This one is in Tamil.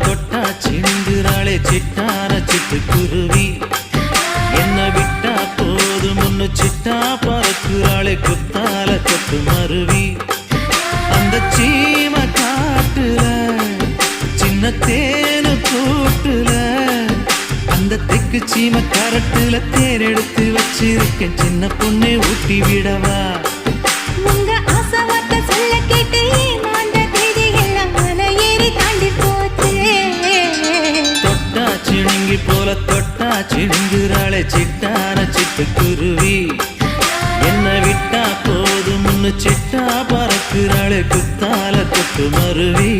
தொட்டா சிந்துறாளே சிட்டான சிட்டுக்குருவி என்ன விட்டா போதும் முன்னு சிட்டா பறக்குறாளே குத்தால தொட்டு மருவி அந்த சீம காட்டுல சின்ன தேனு கூட்டுல அந்த தெக்கு சீம கரட்டுல தேர் எடுத்து வச்சிருக்கேன் சின்ன பொண்ணை ஊட்டி விடவா உங்க ஆசை வார்த்தை சொல்ல கேட்டு ஏமாந்த தேதி எல்லாம் மலை ஏறி தாண்டி போச்சு தொட்டா சிணுங்கி போல தொட்டா சிணுங்குறாளே சிட்டான சிட்டுக்குருவி என்ன விட்டா போதும் முன்னு சிட்டா பறக்குறாளே குத்தால தொட்டு மருவி